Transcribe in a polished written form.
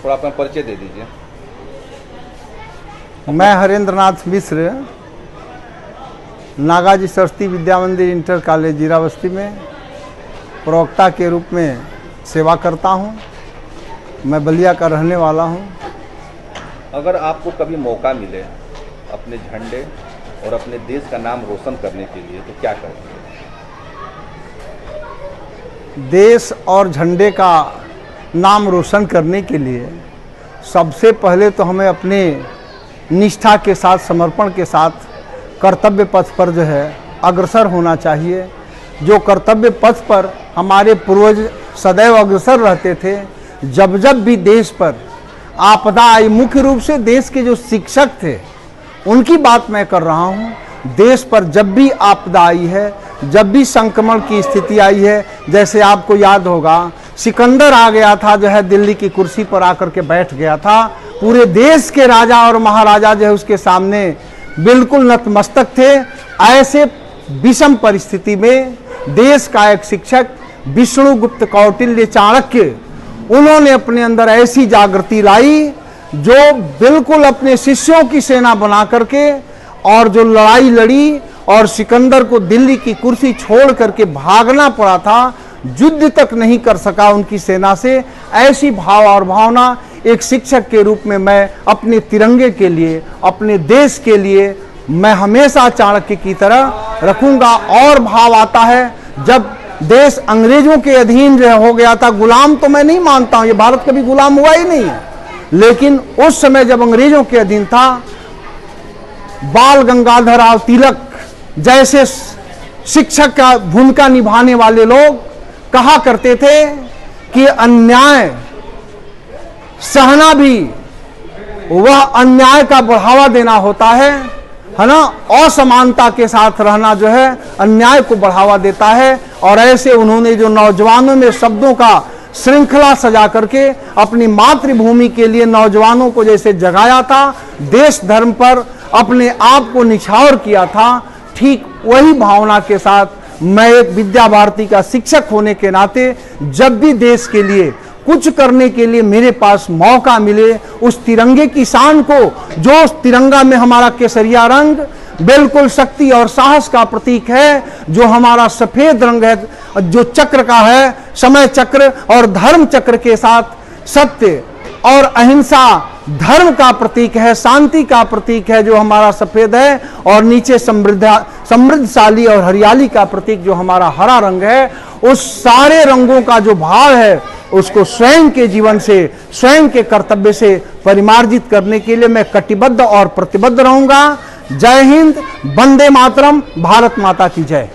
थोड़ा अपना परिचय दे दीजिए। मैं हरेंद्र नाथ मिश्र नागाजी सरस्वती विद्या मंदिर इंटर कॉलेज जीराबस्ती में प्रवक्ता के रूप में सेवा करता हूं। मैं बलिया का रहने वाला हूं। अगर आपको कभी मौका मिले अपने झंडे और अपने देश का नाम रोशन करने के लिए तो क्या करेंगे? देश और झंडे का नाम रोशन करने के लिए सबसे पहले तो हमें अपने निष्ठा के साथ, समर्पण के साथ कर्तव्य पथ पर जो है अग्रसर होना चाहिए। जो कर्तव्य पथ पर हमारे पूर्वज सदैव अग्रसर रहते थे। जब जब भी देश पर आपदा आई, मुख्य रूप से देश के जो शिक्षक थे उनकी बात मैं कर रहा हूँ। देश पर जब भी आपदा आई है, जब भी संक्रमण की स्थिति आई है, जैसे आपको याद होगा सिकंदर आ गया था, जो है दिल्ली की कुर्सी पर आकर के बैठ गया था। पूरे देश के राजा और महाराजा जो है उसके सामने बिल्कुल नतमस्तक थे। ऐसे विषम परिस्थिति में देश का एक शिक्षक विष्णुगुप्त कौटिल्य चाणक्य, उन्होंने अपने अंदर ऐसी जागृति लाई जो बिल्कुल अपने शिष्यों की सेना बना करके और जो लड़ाई लड़ी और सिकंदर को दिल्ली की कुर्सी छोड़ करके भागना पड़ा था, युद्ध तक नहीं कर सका उनकी सेना से। ऐसी भाव और भावना एक शिक्षक के रूप में मैं अपने तिरंगे के लिए, अपने देश के लिए मैं हमेशा चाणक्य की तरह रखूंगा। और भाव आता है जब देश अंग्रेजों के अधीन जो हो गया था, गुलाम तो मैं नहीं मानता हूं, ये भारत कभी गुलाम हुआ ही नहीं है, लेकिन उस समय जब अंग्रेजों के अधीन था, बाल गंगाधर तिलक जैसे शिक्षक का भूमिका निभाने वाले लोग कहा करते थे कि अन्याय सहना भी वह अन्याय का बढ़ावा देना होता है ना। असमानता के साथ रहना जो है अन्याय को बढ़ावा देता है। और ऐसे उन्होंने जो नौजवानों में शब्दों का श्रृंखला सजा करके अपनी मातृभूमि के लिए नौजवानों को जैसे जगाया था, देश धर्म पर अपने आप को निछावर किया था, ठीक वही भावना के साथ मैं एक विद्या भारती का शिक्षक होने के नाते जब भी देश के लिए कुछ करने के लिए मेरे पास मौका मिले, उस तिरंगे की शान को, जो उस तिरंगा में हमारा केसरिया रंग बिल्कुल शक्ति और साहस का प्रतीक है, जो हमारा सफेद रंग है, जो चक्र का है, समय चक्र और धर्म चक्र के साथ सत्य और अहिंसा धर्म का प्रतीक है, शांति का प्रतीक है जो हमारा सफेद है, और नीचे समृद्धशाली और हरियाली का प्रतीक जो हमारा हरा रंग है। उस सारे रंगों का जो भाव है उसको स्वयं के जीवन से, स्वयं के कर्तव्य से परिमार्जित करने के लिए मैं कटिबद्ध और प्रतिबद्ध रहूंगा। जय हिंद, वंदे मातरम, भारत माता की जय।